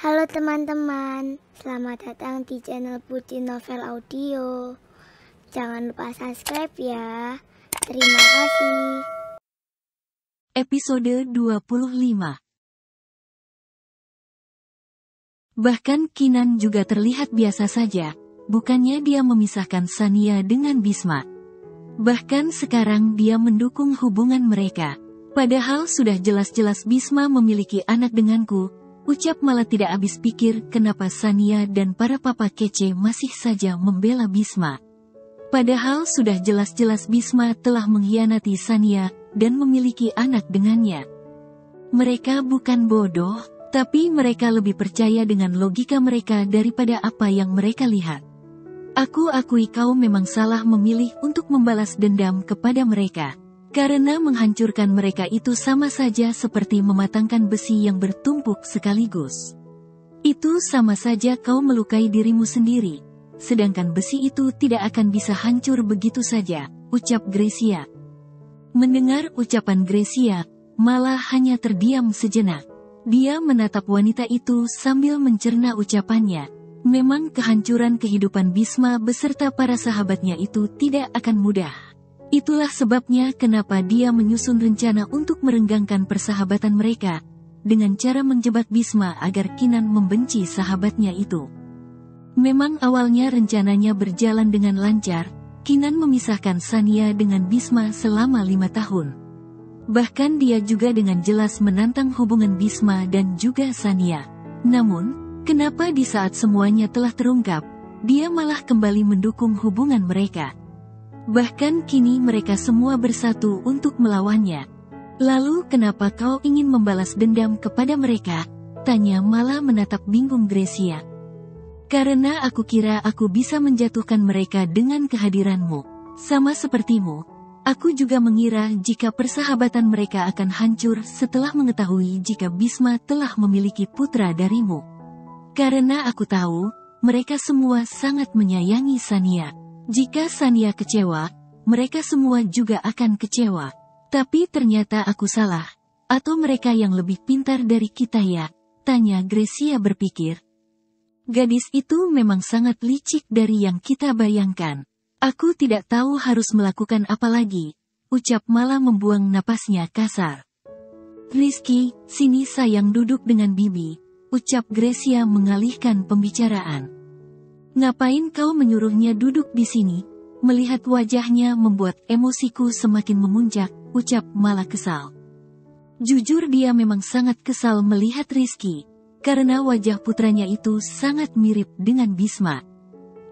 Halo teman-teman, selamat datang di channel Putri Novel Audio. Jangan lupa subscribe ya. Terima kasih. Episode 25. Bahkan Kinan juga terlihat biasa saja, bukannya dia memisahkan Sania dengan Bisma. Bahkan sekarang dia mendukung hubungan mereka. Padahal sudah jelas-jelas Bisma memiliki anak denganku. Ucap malah tidak habis pikir kenapa Sania dan para papa kece masih saja membela Bisma. Padahal sudah jelas-jelas Bisma telah mengkhianati Sania dan memiliki anak dengannya. Mereka bukan bodoh, tapi mereka lebih percaya dengan logika mereka daripada apa yang mereka lihat. Aku akui kau memang salah memilih untuk membalas dendam kepada mereka. Karena menghancurkan mereka itu sama saja seperti mematangkan besi yang bertumpuk sekaligus. Itu sama saja kau melukai dirimu sendiri. Sedangkan besi itu tidak akan bisa hancur begitu saja, ucap Gracia. Mendengar ucapan Gracia, malah hanya terdiam sejenak. Dia menatap wanita itu sambil mencerna ucapannya. Memang kehancuran kehidupan Bisma beserta para sahabatnya itu tidak akan mudah. Itulah sebabnya kenapa dia menyusun rencana untuk merenggangkan persahabatan mereka, dengan cara menjebak Bisma agar Kinan membenci sahabatnya itu. Memang awalnya rencananya berjalan dengan lancar, Kinan memisahkan Sania dengan Bisma selama 5 tahun. Bahkan dia juga dengan jelas menantang hubungan Bisma dan juga Sania. Namun, kenapa di saat semuanya telah terungkap, dia malah kembali mendukung hubungan mereka? Bahkan kini mereka semua bersatu untuk melawannya. Lalu kenapa kau ingin membalas dendam kepada mereka? Tanya malah menatap bingung Gracia. Karena aku kira aku bisa menjatuhkan mereka dengan kehadiranmu. Sama sepertimu, aku juga mengira jika persahabatan mereka akan hancur setelah mengetahui jika Bisma telah memiliki putra darimu. Karena aku tahu, mereka semua sangat menyayangi Sania. Jika Sania kecewa, mereka semua juga akan kecewa. Tapi ternyata aku salah. Atau mereka yang lebih pintar dari kita ya? Tanya Gracia berpikir. Gadis itu memang sangat licik dari yang kita bayangkan. Aku tidak tahu harus melakukan apa lagi. Ucap malah membuang napasnya kasar. Rizky, sini sayang duduk dengan Bibi. Ucap Gracia mengalihkan pembicaraan. Ngapain kau menyuruhnya duduk di sini? Melihat wajahnya membuat emosiku semakin memuncak, ucap malah kesal. Jujur dia memang sangat kesal melihat Rizky, karena wajah putranya itu sangat mirip dengan Bisma.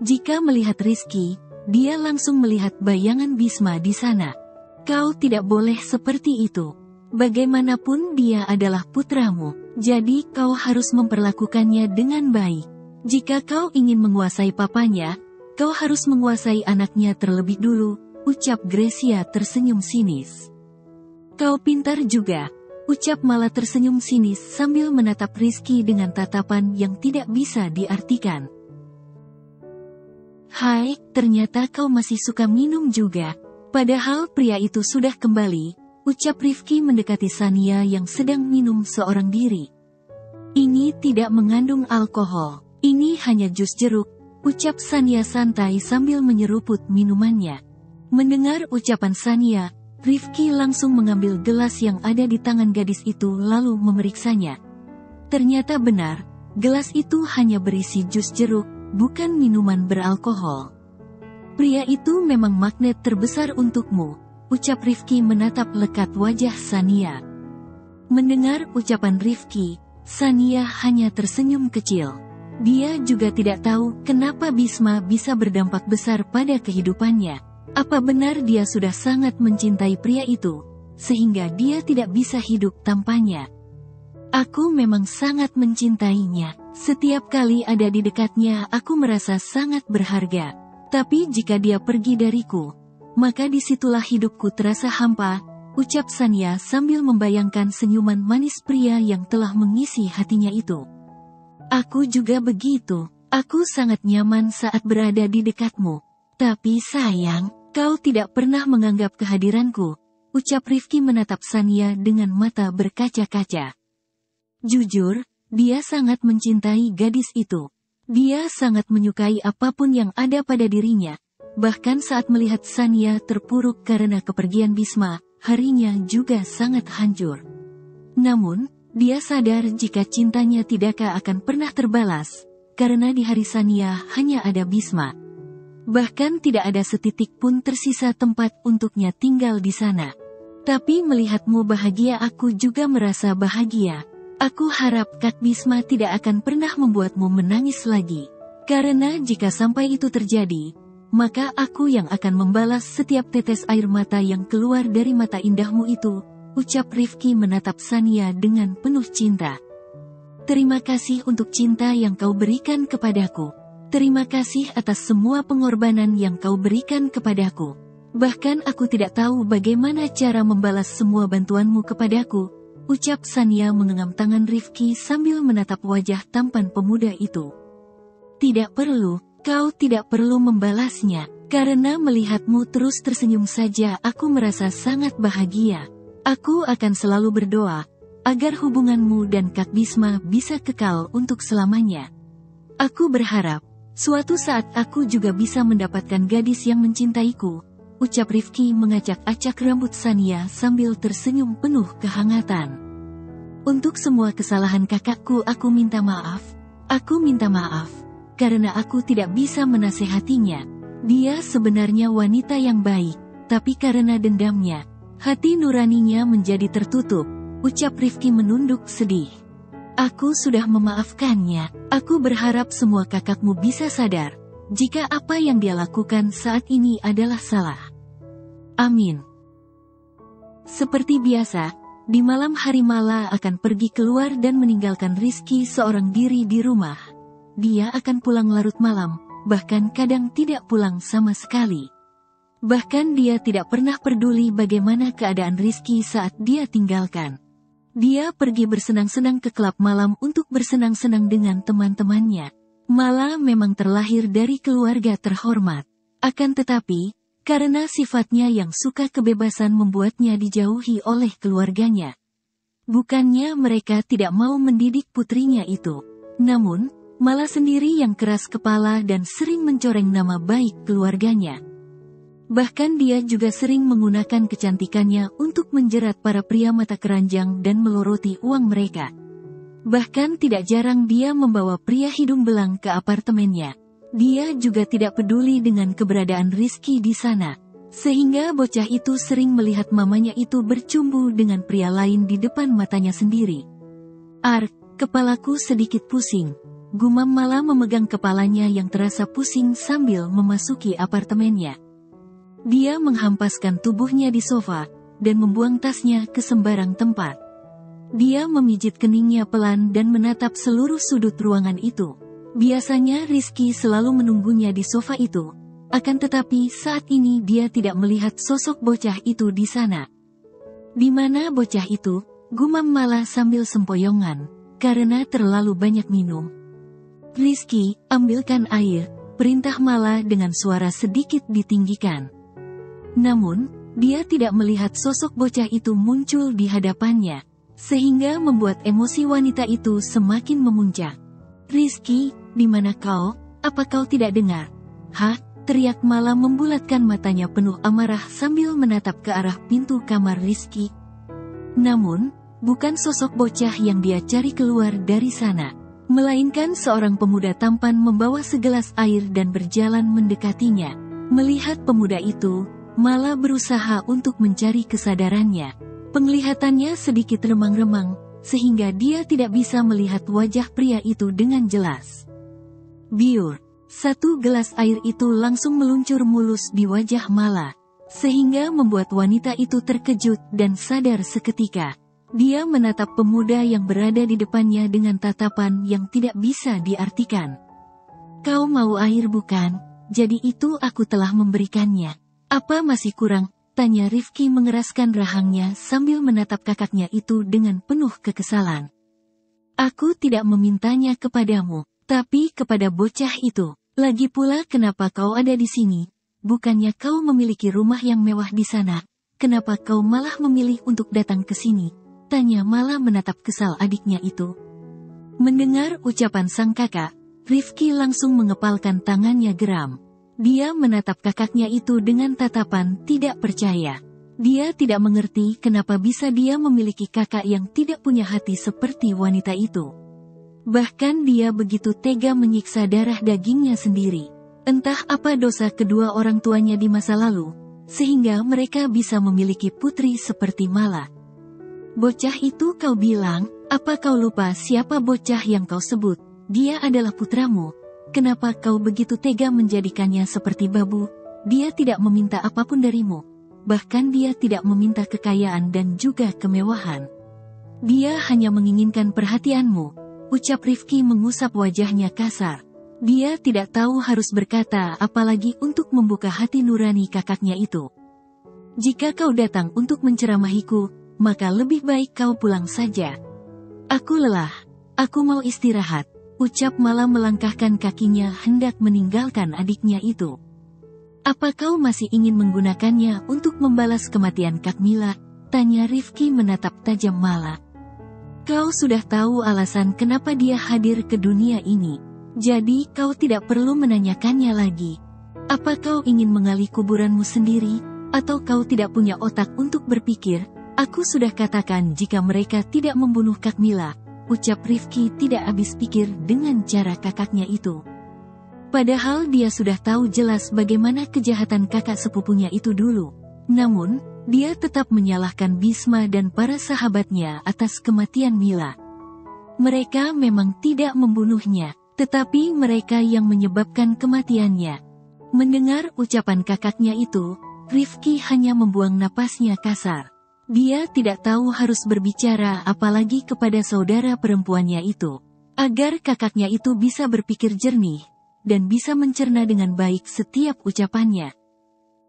Jika melihat Rizky, dia langsung melihat bayangan Bisma di sana. Kau tidak boleh seperti itu. Bagaimanapun dia adalah putramu, jadi kau harus memperlakukannya dengan baik. Jika kau ingin menguasai papanya, kau harus menguasai anaknya terlebih dulu, ucap Gracia tersenyum sinis. Kau pintar juga, ucap malah tersenyum sinis sambil menatap Rizky dengan tatapan yang tidak bisa diartikan. Hai, ternyata kau masih suka minum juga. Padahal pria itu sudah kembali, ucap Rifki mendekati Sania yang sedang minum seorang diri. Ini tidak mengandung alkohol. Ini hanya jus jeruk, ucap Sania santai sambil menyeruput minumannya. Mendengar ucapan Sania, Rifki langsung mengambil gelas yang ada di tangan gadis itu lalu memeriksanya. Ternyata benar, gelas itu hanya berisi jus jeruk, bukan minuman beralkohol. Pria itu memang magnet terbesar untukmu, ucap Rifki menatap lekat wajah Sania. Mendengar ucapan Rifki, Sania hanya tersenyum kecil. Dia juga tidak tahu kenapa Bisma bisa berdampak besar pada kehidupannya. Apa benar dia sudah sangat mencintai pria itu, sehingga dia tidak bisa hidup tanpanya? Aku memang sangat mencintainya. Setiap kali ada di dekatnya aku merasa sangat berharga. Tapi jika dia pergi dariku, maka disitulah hidupku terasa hampa, ucap Sania sambil membayangkan senyuman manis pria yang telah mengisi hatinya itu. Aku juga begitu. Aku sangat nyaman saat berada di dekatmu. Tapi sayang, kau tidak pernah menganggap kehadiranku, ucap Rifki menatap Sania dengan mata berkaca-kaca. Jujur, Dia sangat mencintai gadis itu. Dia sangat menyukai apapun yang ada pada dirinya. Bahkan saat melihat Sania terpuruk karena kepergian Bisma, harinya juga sangat hancur. Namun, dia sadar jika cintanya tidak akan pernah terbalas, karena di hari Sania hanya ada Bisma. Bahkan tidak ada setitik pun tersisa tempat untuknya tinggal di sana. Tapi melihatmu bahagia, aku juga merasa bahagia. Aku harap Kak Bisma tidak akan pernah membuatmu menangis lagi. Karena jika sampai itu terjadi, maka aku yang akan membalas setiap tetes air mata yang keluar dari mata indahmu itu, ucap Rifki menatap Sania dengan penuh cinta. Terima kasih untuk cinta yang kau berikan kepadaku. Terima kasih atas semua pengorbanan yang kau berikan kepadaku. Bahkan aku tidak tahu bagaimana cara membalas semua bantuanmu kepadaku, ucap Sania menggenggam tangan Rifki sambil menatap wajah tampan pemuda itu. Tidak perlu, kau tidak perlu membalasnya. Karena melihatmu terus tersenyum saja aku merasa sangat bahagia. Aku akan selalu berdoa agar hubunganmu dan Kak Bisma bisa kekal untuk selamanya. Aku berharap suatu saat aku juga bisa mendapatkan gadis yang mencintaiku, ucap Rifki mengacak-acak rambut Sania sambil tersenyum penuh kehangatan. Untuk semua kesalahan kakakku aku minta maaf. Aku minta maaf, karena aku tidak bisa menasehatinya. Dia sebenarnya wanita yang baik, tapi karena dendamnya, hati nuraninya menjadi tertutup, ucap Rifki menunduk sedih. Aku sudah memaafkannya. Aku berharap semua kakakmu bisa sadar jika apa yang dia lakukan saat ini adalah salah. Amin. Seperti biasa, di malam hari Mala akan pergi keluar dan meninggalkan Rizky seorang diri di rumah. Dia akan pulang larut malam, bahkan kadang tidak pulang sama sekali. Bahkan dia tidak pernah peduli bagaimana keadaan Rizky saat dia tinggalkan. Dia pergi bersenang-senang ke klub malam untuk bersenang-senang dengan teman-temannya. Mala memang terlahir dari keluarga terhormat. Akan tetapi, karena sifatnya yang suka kebebasan membuatnya dijauhi oleh keluarganya. Bukannya mereka tidak mau mendidik putrinya itu. Namun, Mala sendiri yang keras kepala dan sering mencoreng nama baik keluarganya. Bahkan dia juga sering menggunakan kecantikannya untuk menjerat para pria mata keranjang dan meloroti uang mereka. Bahkan tidak jarang dia membawa pria hidung belang ke apartemennya. Dia juga tidak peduli dengan keberadaan Rizky di sana. Sehingga bocah itu sering melihat mamanya itu bercumbu dengan pria lain di depan matanya sendiri. Kepalaku sedikit pusing. Gumam Mala memegang kepalanya yang terasa pusing sambil memasuki apartemennya. Dia menghampaskan tubuhnya di sofa, dan membuang tasnya ke sembarang tempat. Dia memijit keningnya pelan dan menatap seluruh sudut ruangan itu. Biasanya Rizky selalu menunggunya di sofa itu. Akan tetapi saat ini dia tidak melihat sosok bocah itu di sana. Di mana bocah itu? Gumam Mala sambil sempoyongan, karena terlalu banyak minum. Rizky, ambilkan air, perintah Mala dengan suara sedikit ditinggikan. Namun, dia tidak melihat sosok bocah itu muncul di hadapannya, sehingga membuat emosi wanita itu semakin memuncak. Rizky, di mana kau? Apa kau tidak dengar? Hah? Teriak Mala membulatkan matanya penuh amarah sambil menatap ke arah pintu kamar Rizky. Namun, bukan sosok bocah yang dia cari keluar dari sana, melainkan seorang pemuda tampan membawa segelas air dan berjalan mendekatinya. Melihat pemuda itu, Mala berusaha untuk mencari kesadarannya. Penglihatannya sedikit remang-remang, sehingga dia tidak bisa melihat wajah pria itu dengan jelas. Biur. Satu gelas air itu langsung meluncur mulus di wajah Mala, sehingga membuat wanita itu terkejut dan sadar seketika. Dia menatap pemuda yang berada di depannya dengan tatapan yang tidak bisa diartikan. Kau mau air bukan? Jadi itu aku telah memberikannya. Apa masih kurang? Tanya Rifki mengeraskan rahangnya sambil menatap kakaknya itu dengan penuh kekesalan. Aku tidak memintanya kepadamu, tapi kepada bocah itu. Lagi pula kenapa kau ada di sini? Bukannya kau memiliki rumah yang mewah di sana? Kenapa kau malah memilih untuk datang ke sini? Tanya Mala menatap kesal adiknya itu. Mendengar ucapan sang kakak, Rifki langsung mengepalkan tangannya geram. Dia menatap kakaknya itu dengan tatapan tidak percaya. Dia tidak mengerti kenapa bisa dia memiliki kakak yang tidak punya hati seperti wanita itu. Bahkan dia begitu tega menyiksa darah dagingnya sendiri. Entah apa dosa kedua orang tuanya di masa lalu, sehingga mereka bisa memiliki putri seperti Mala. Bocah itu kau bilang, apa kau lupa siapa bocah yang kau sebut? Dia adalah putramu. Kenapa kau begitu tega menjadikannya seperti babu? Dia tidak meminta apapun darimu. Bahkan dia tidak meminta kekayaan dan juga kemewahan. Dia hanya menginginkan perhatianmu, ucap Rifki mengusap wajahnya kasar. Dia tidak tahu harus berkata apalagi untuk membuka hati nurani kakaknya itu. Jika kau datang untuk menceramahiku, maka lebih baik kau pulang saja. Aku lelah. Aku mau istirahat, ucap Mala melangkahkan kakinya hendak meninggalkan adiknya itu. Apa kau masih ingin menggunakannya untuk membalas kematian Kak Mila? Tanya Rifki menatap tajam Mala. Kau sudah tahu alasan kenapa dia hadir ke dunia ini. Jadi kau tidak perlu menanyakannya lagi. Apa kau ingin menggali kuburanmu sendiri? Atau kau tidak punya otak untuk berpikir? Aku sudah katakan jika mereka tidak membunuh Kak Mila, ucap Rifki tidak habis pikir dengan cara kakaknya itu. Padahal dia sudah tahu jelas bagaimana kejahatan kakak sepupunya itu dulu. Namun, dia tetap menyalahkan Bisma dan para sahabatnya atas kematian Mila. Mereka memang tidak membunuhnya, tetapi mereka yang menyebabkan kematiannya. Mendengar ucapan kakaknya itu, Rifki hanya membuang napasnya kasar. Dia tidak tahu harus berbicara apalagi kepada saudara perempuannya itu, agar kakaknya itu bisa berpikir jernih, dan bisa mencerna dengan baik setiap ucapannya.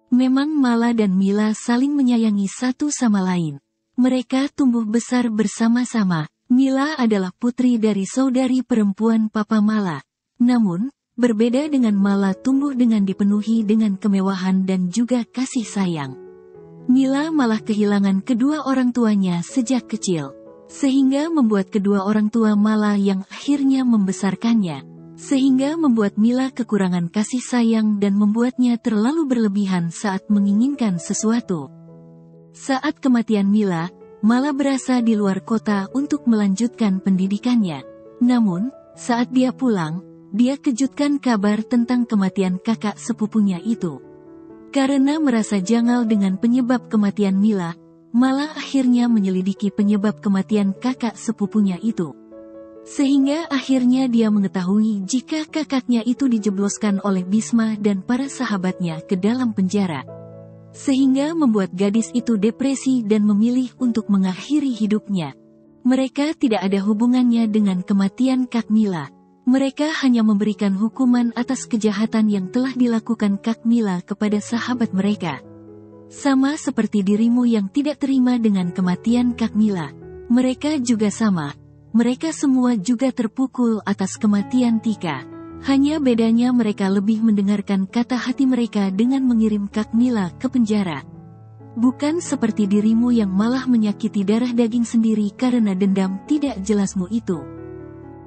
Memang Mala dan Mila saling menyayangi satu sama lain. Mereka tumbuh besar bersama-sama. Mila adalah putri dari saudari perempuan Papa Mala. Namun, berbeda dengan Mala tumbuh dengan dipenuhi dengan kemewahan dan juga kasih sayang. Mila malah kehilangan kedua orang tuanya sejak kecil, sehingga membuat kedua orang tua Mala yang akhirnya membesarkannya, sehingga membuat Mila kekurangan kasih sayang dan membuatnya terlalu berlebihan saat menginginkan sesuatu. Saat kematian Mila, Mala berasa di luar kota untuk melanjutkan pendidikannya. Namun, saat dia pulang, dia kejutkan kabar tentang kematian kakak sepupunya itu. Karena merasa janggal dengan penyebab kematian Mila, Mala akhirnya menyelidiki penyebab kematian kakak sepupunya itu. Sehingga akhirnya dia mengetahui jika kakaknya itu dijebloskan oleh Bisma dan para sahabatnya ke dalam penjara. Sehingga membuat gadis itu depresi dan memilih untuk mengakhiri hidupnya. Mereka tidak ada hubungannya dengan kematian Kak Mila. Mereka hanya memberikan hukuman atas kejahatan yang telah dilakukan Kak Mila kepada sahabat mereka. Sama seperti dirimu yang tidak terima dengan kematian Kak Mila. Mereka juga sama. Mereka semua juga terpukul atas kematian Tika. Hanya bedanya mereka lebih mendengarkan kata hati mereka dengan mengirim Kak Mila ke penjara. Bukan seperti dirimu yang malah menyakiti darah daging sendiri karena dendam tidak jelasmu itu.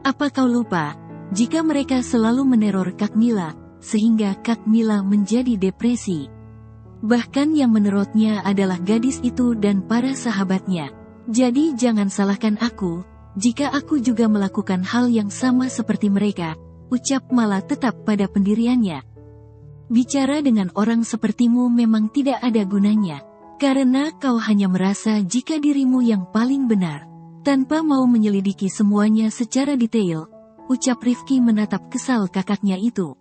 Apa kau lupa, jika mereka selalu meneror Kak Mila, sehingga Kak Mila menjadi depresi. Bahkan yang menerotnya adalah gadis itu dan para sahabatnya. Jadi jangan salahkan aku, jika aku juga melakukan hal yang sama seperti mereka, ucap Mala tetap pada pendiriannya. Bicara dengan orang sepertimu memang tidak ada gunanya, karena kau hanya merasa jika dirimu yang paling benar, tanpa mau menyelidiki semuanya secara detail, ucap Rifki menatap kesal kakaknya itu.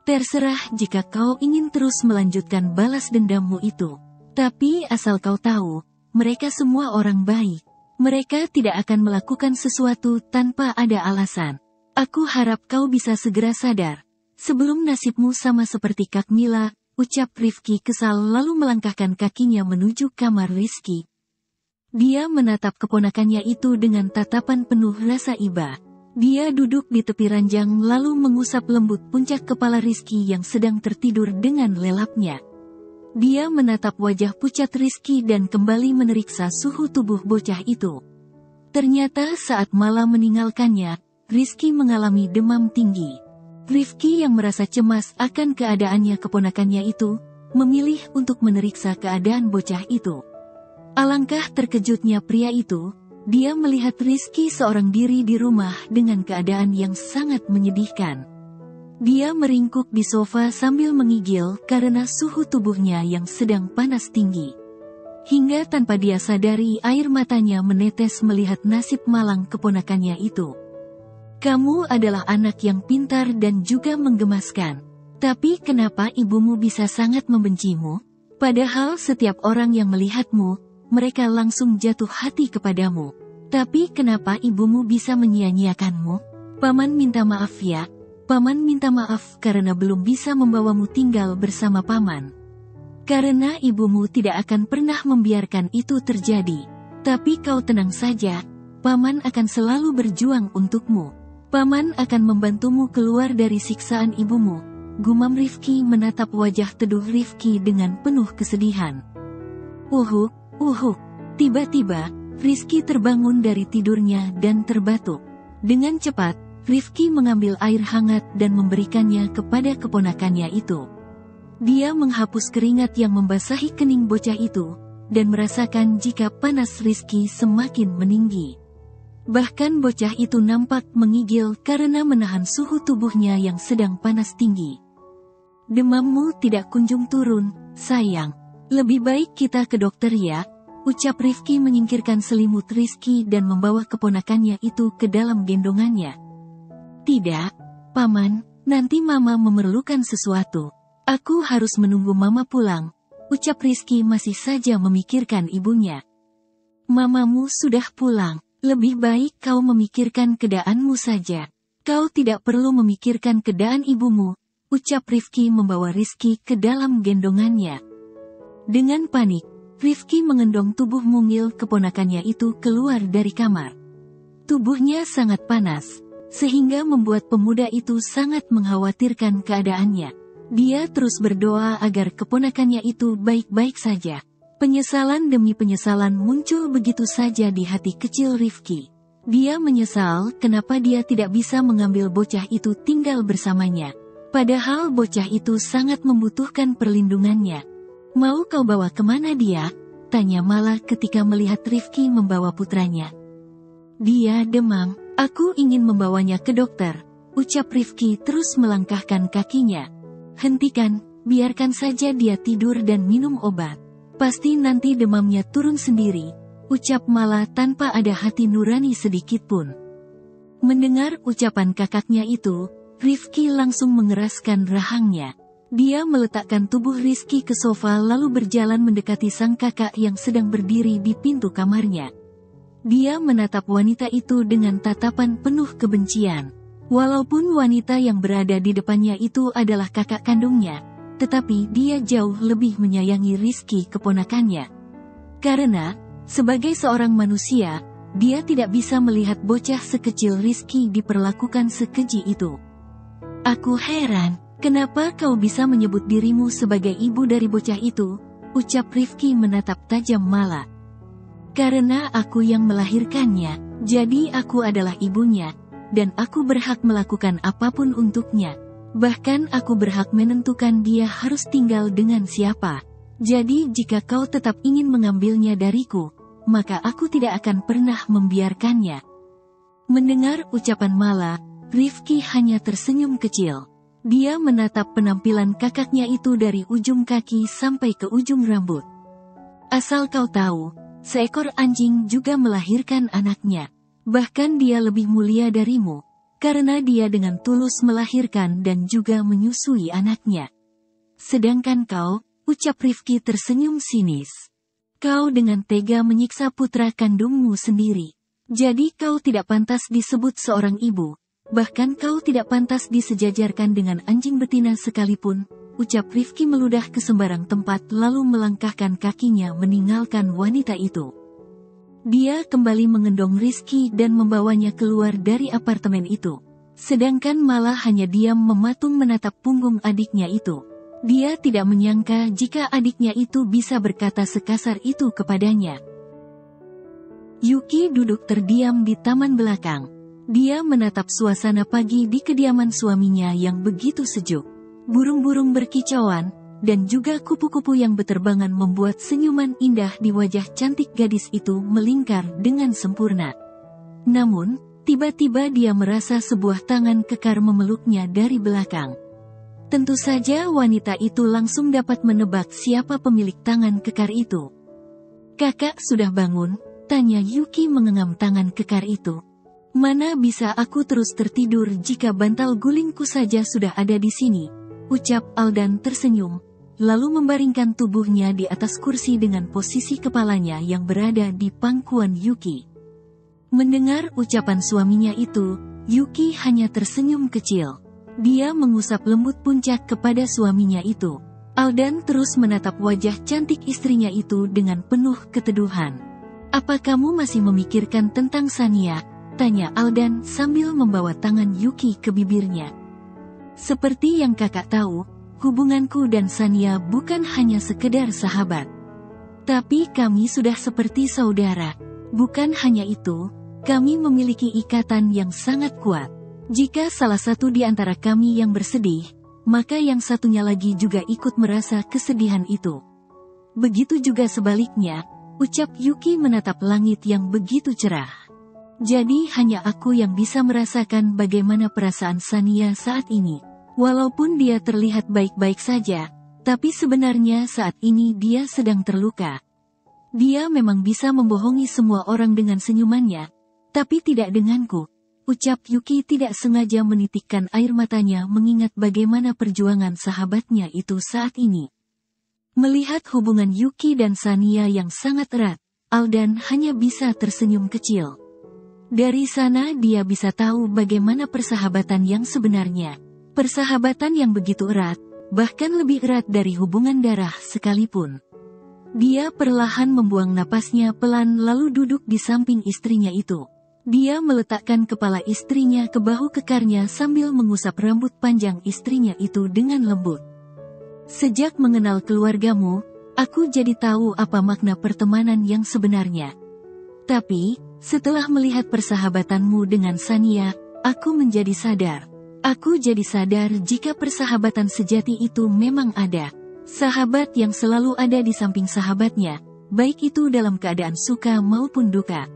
Terserah jika kau ingin terus melanjutkan balas dendammu itu, tapi asal kau tahu, mereka semua orang baik. Mereka tidak akan melakukan sesuatu tanpa ada alasan. Aku harap kau bisa segera sadar, sebelum nasibmu sama seperti Kak Mila, ucap Rifki kesal lalu melangkahkan kakinya menuju kamar Rizky. Dia menatap keponakannya itu dengan tatapan penuh rasa iba. Dia duduk di tepi ranjang lalu mengusap lembut puncak kepala Rizky yang sedang tertidur dengan lelapnya. Dia menatap wajah pucat Rizky dan kembali memeriksa suhu tubuh bocah itu. Ternyata saat Mala meninggalkannya, Rizky mengalami demam tinggi. Rifki yang merasa cemas akan keadaannya keponakannya itu, memilih untuk memeriksa keadaan bocah itu. Alangkah terkejutnya pria itu, dia melihat Rizky seorang diri di rumah dengan keadaan yang sangat menyedihkan. Dia meringkuk di sofa sambil mengigil karena suhu tubuhnya yang sedang panas tinggi. Hingga tanpa dia sadari air matanya menetes melihat nasib malang keponakannya itu. Kamu adalah anak yang pintar dan juga menggemaskan. Tapi kenapa ibumu bisa sangat membencimu? Padahal setiap orang yang melihatmu, mereka langsung jatuh hati kepadamu. Tapi kenapa ibumu bisa menyia-nyiakanmu? Paman minta maaf ya. Paman minta maaf karena belum bisa membawamu tinggal bersama paman. Karena ibumu tidak akan pernah membiarkan itu terjadi. Tapi kau tenang saja, paman akan selalu berjuang untukmu. Paman akan membantumu keluar dari siksaan ibumu. Gumam Rifki menatap wajah teduh Rifki dengan penuh kesedihan. Tiba-tiba, Rizky terbangun dari tidurnya dan terbatuk. Dengan cepat, Rifki mengambil air hangat dan memberikannya kepada keponakannya itu. Dia menghapus keringat yang membasahi kening bocah itu, dan merasakan jika panas Rizky semakin meninggi. Bahkan bocah itu nampak mengigil karena menahan suhu tubuhnya yang sedang panas tinggi. Demammu tidak kunjung turun, sayang. Lebih baik kita ke dokter ya, ucap Rifki menyingkirkan selimut Rizky dan membawa keponakannya itu ke dalam gendongannya. Tidak, paman, nanti mama memerlukan sesuatu. Aku harus menunggu mama pulang, ucap Rizky masih saja memikirkan ibunya. Mamamu sudah pulang. Lebih baik kau memikirkan keadaanmu saja. Kau tidak perlu memikirkan keadaan ibumu, ucap Rifki membawa Rizky ke dalam gendongannya. Dengan panik, Rifki mengendong tubuh mungil keponakannya itu keluar dari kamar. Tubuhnya sangat panas, sehingga membuat pemuda itu sangat mengkhawatirkan keadaannya. Dia terus berdoa agar keponakannya itu baik-baik saja. Penyesalan demi penyesalan muncul begitu saja di hati kecil Rifki. Dia menyesal kenapa dia tidak bisa mengambil bocah itu tinggal bersamanya. Padahal bocah itu sangat membutuhkan perlindungannya. Mau kau bawa kemana dia? Tanya Mala ketika melihat Rifki membawa putranya. Dia demam, aku ingin membawanya ke dokter, ucap Rifki terus melangkahkan kakinya. Hentikan, biarkan saja dia tidur dan minum obat. Pasti nanti demamnya turun sendiri, ucap Mala tanpa ada hati nurani sedikitpun. Mendengar ucapan kakaknya itu, Rifki langsung mengeraskan rahangnya. Dia meletakkan tubuh Rizky ke sofa lalu berjalan mendekati sang kakak yang sedang berdiri di pintu kamarnya. Dia menatap wanita itu dengan tatapan penuh kebencian. Walaupun wanita yang berada di depannya itu adalah kakak kandungnya, tetapi dia jauh lebih menyayangi Rizky keponakannya. Karena, sebagai seorang manusia, dia tidak bisa melihat bocah sekecil Rizky diperlakukan sekeji itu. Aku heran, kenapa kau bisa menyebut dirimu sebagai ibu dari bocah itu, ucap Rifki menatap tajam Mala. Karena aku yang melahirkannya, jadi aku adalah ibunya, dan aku berhak melakukan apapun untuknya. Bahkan aku berhak menentukan dia harus tinggal dengan siapa. Jadi jika kau tetap ingin mengambilnya dariku, maka aku tidak akan pernah membiarkannya. Mendengar ucapan Mala, Rifki hanya tersenyum kecil. Dia menatap penampilan kakaknya itu dari ujung kaki sampai ke ujung rambut. Asal kau tahu, seekor anjing juga melahirkan anaknya. Bahkan dia lebih mulia darimu. Karena dia dengan tulus melahirkan dan juga menyusui anaknya. Sedangkan kau, ucap Rifki tersenyum sinis. Kau dengan tega menyiksa putra kandungmu sendiri. Jadi kau tidak pantas disebut seorang ibu. Bahkan kau tidak pantas disejajarkan dengan anjing betina sekalipun, ucap Rifki meludah ke sembarang tempat lalu melangkahkan kakinya meninggalkan wanita itu. Dia kembali mengendong Rizky dan membawanya keluar dari apartemen itu. Sedangkan Mala hanya diam mematung menatap punggung adiknya itu. Dia tidak menyangka jika adiknya itu bisa berkata sekasar itu kepadanya. Yuki duduk terdiam di taman belakang. Dia menatap suasana pagi di kediaman suaminya yang begitu sejuk. Burung-burung berkicauan, dan juga kupu-kupu yang berterbangan membuat senyuman indah di wajah cantik gadis itu melingkar dengan sempurna. Namun, tiba-tiba dia merasa sebuah tangan kekar memeluknya dari belakang. Tentu saja wanita itu langsung dapat menebak siapa pemilik tangan kekar itu. "Kakak sudah bangun?" tanya Yuki mengenggam tangan kekar itu. "Mana bisa aku terus tertidur jika bantal gulingku saja sudah ada di sini," ucap Aldan tersenyum, lalu membaringkan tubuhnya di atas kursi dengan posisi kepalanya yang berada di pangkuan Yuki. Mendengar ucapan suaminya itu, Yuki hanya tersenyum kecil. Dia mengusap lembut puncak kepada suaminya itu. Aldan terus menatap wajah cantik istrinya itu dengan penuh keteduhan. "Apa kamu masih memikirkan tentang Sania?" tanya Aldan sambil membawa tangan Yuki ke bibirnya. "Seperti yang kakak tahu, hubunganku dan Sania bukan hanya sekedar sahabat. Tapi kami sudah seperti saudara. Bukan hanya itu, kami memiliki ikatan yang sangat kuat. Jika salah satu di antara kami yang bersedih, maka yang satunya lagi juga ikut merasa kesedihan itu. Begitu juga sebaliknya," ucap Yuki menatap langit yang begitu cerah. "Jadi hanya aku yang bisa merasakan bagaimana perasaan Sania saat ini. Walaupun dia terlihat baik-baik saja, tapi sebenarnya saat ini dia sedang terluka. Dia memang bisa membohongi semua orang dengan senyumannya, tapi tidak denganku," ucap Yuki tidak sengaja menitikkan air matanya mengingat bagaimana perjuangan sahabatnya itu saat ini. Melihat hubungan Yuki dan Sania yang sangat erat, Aldan hanya bisa tersenyum kecil. Dari sana dia bisa tahu bagaimana persahabatan yang sebenarnya. Persahabatan yang begitu erat, bahkan lebih erat dari hubungan darah sekalipun. Dia perlahan membuang napasnya pelan lalu duduk di samping istrinya itu. Dia meletakkan kepala istrinya ke bahu kekarnya sambil mengusap rambut panjang istrinya itu dengan lembut. "Sejak mengenal keluargamu, aku jadi tahu apa makna pertemanan yang sebenarnya. Tapi, setelah melihat persahabatanmu dengan Sania, aku menjadi sadar. Aku jadi sadar jika persahabatan sejati itu memang ada. Sahabat yang selalu ada di samping sahabatnya, baik itu dalam keadaan suka maupun duka.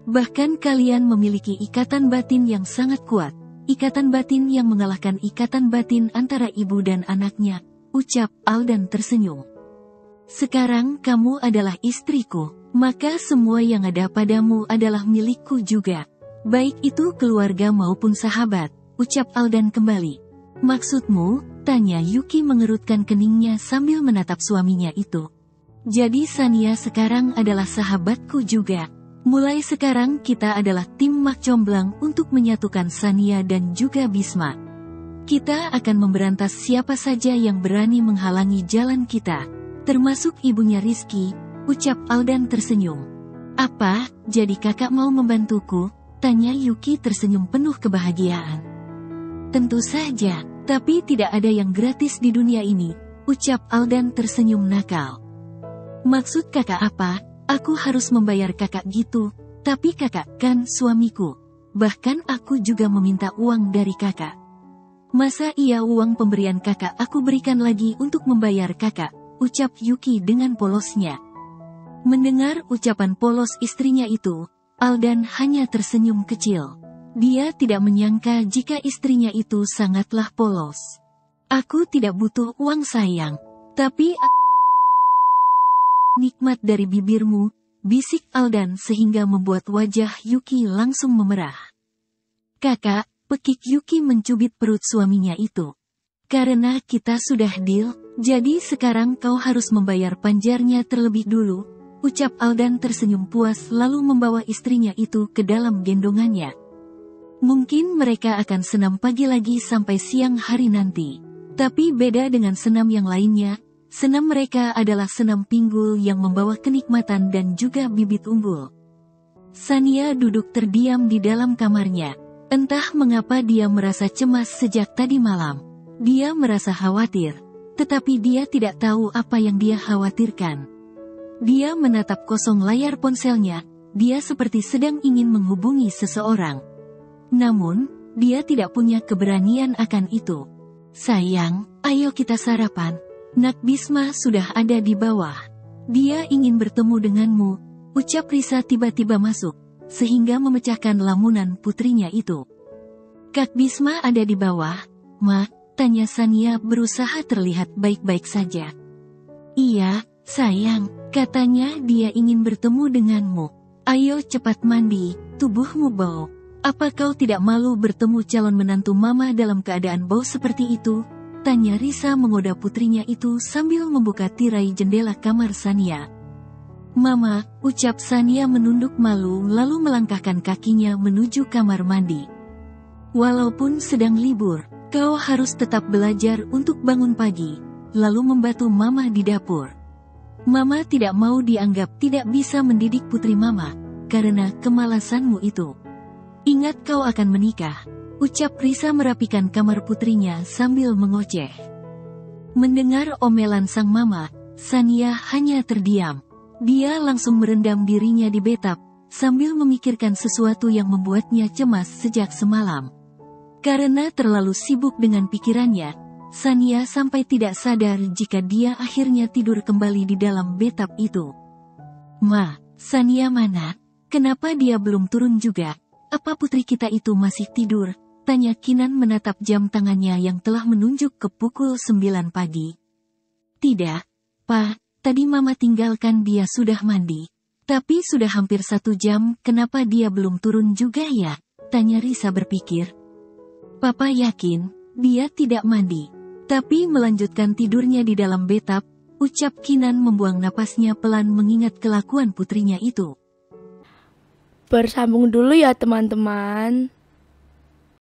Bahkan kalian memiliki ikatan batin yang sangat kuat, ikatan batin yang mengalahkan ikatan batin antara ibu dan anaknya," ucap Aldan tersenyum. "Sekarang kamu adalah istriku. Maka semua yang ada padamu adalah milikku juga. Baik itu keluarga maupun sahabat," ucap Aldan kembali. "Maksudmu?" tanya Yuki mengerutkan keningnya sambil menatap suaminya itu. "Jadi Sania sekarang adalah sahabatku juga. Mulai sekarang kita adalah tim Mak Comblang untuk menyatukan Sania dan juga Bisma. Kita akan memberantas siapa saja yang berani menghalangi jalan kita, termasuk ibunya Rizky," ucap Aldan tersenyum. "Apa, jadi kakak mau membantuku?" tanya Yuki tersenyum penuh kebahagiaan. "Tentu saja, tapi tidak ada yang gratis di dunia ini," ucap Aldan tersenyum nakal. "Maksud kakak apa? Aku harus membayar kakak gitu, tapi kakak kan suamiku. Bahkan aku juga meminta uang dari kakak. Masa iya uang pemberian kakak aku berikan lagi untuk membayar kakak?" ucap Yuki dengan polosnya. Mendengar ucapan polos istrinya itu, Aldan hanya tersenyum kecil. Dia tidak menyangka jika istrinya itu sangatlah polos. "Aku tidak butuh uang sayang, tapi nikmat dari bibirmu," bisik Aldan sehingga membuat wajah Yuki langsung memerah. "Kakak," pekik Yuki mencubit perut suaminya itu. "Karena kita sudah deal, jadi sekarang kau harus membayar panjarnya terlebih dulu," ucap Aldan tersenyum puas lalu membawa istrinya itu ke dalam gendongannya. Mungkin mereka akan senam pagi lagi sampai siang hari nanti. Tapi beda dengan senam yang lainnya, senam mereka adalah senam pinggul yang membawa kenikmatan dan juga bibit unggul. Sania duduk terdiam di dalam kamarnya. Entah mengapa dia merasa cemas sejak tadi malam. Dia merasa khawatir, tetapi dia tidak tahu apa yang dia khawatirkan. Dia menatap kosong layar ponselnya, dia seperti sedang ingin menghubungi seseorang. Namun, dia tidak punya keberanian akan itu. Sayang, ayo kita sarapan. Nak Bisma sudah ada di bawah. Dia ingin bertemu denganmu, ucap Risa tiba-tiba masuk, sehingga memecahkan lamunan putrinya itu. Kak Bisma ada di bawah, Ma, tanya Sania berusaha terlihat baik-baik saja. Iya, sayang, katanya dia ingin bertemu denganmu. Ayo cepat mandi, tubuhmu bau. Apa kau tidak malu bertemu calon menantu mama dalam keadaan bau seperti itu? Tanya Risa menggoda putrinya itu sambil membuka tirai jendela kamar Sania. Mama, ucap Sania menunduk malu lalu melangkahkan kakinya menuju kamar mandi. Walaupun sedang libur, kau harus tetap belajar untuk bangun pagi, lalu membantu mama di dapur. Mama tidak mau dianggap tidak bisa mendidik putri mama, karena kemalasanmu itu. Ingat kau akan menikah, ucap Risa merapikan kamar putrinya sambil mengoceh. Mendengar omelan sang mama, Sania hanya terdiam. Dia langsung merendam dirinya di bathtub, sambil memikirkan sesuatu yang membuatnya cemas sejak semalam. Karena terlalu sibuk dengan pikirannya, Sania sampai tidak sadar jika dia akhirnya tidur kembali di dalam bathtub itu. Ma, Sania mana? Kenapa dia belum turun juga? Apa putri kita itu masih tidur? Tanya Kinan menatap jam tangannya yang telah menunjuk ke pukul 9 pagi. Tidak, Pa, tadi Mama tinggalkan dia sudah mandi. Tapi sudah hampir 1 jam, kenapa dia belum turun juga ya? Tanya Risa berpikir. Papa yakin, dia tidak mandi. Tapi melanjutkan tidurnya di dalam bathtub, ucap Kinan membuang napasnya pelan mengingat kelakuan putrinya itu. Bersambung dulu ya teman-teman.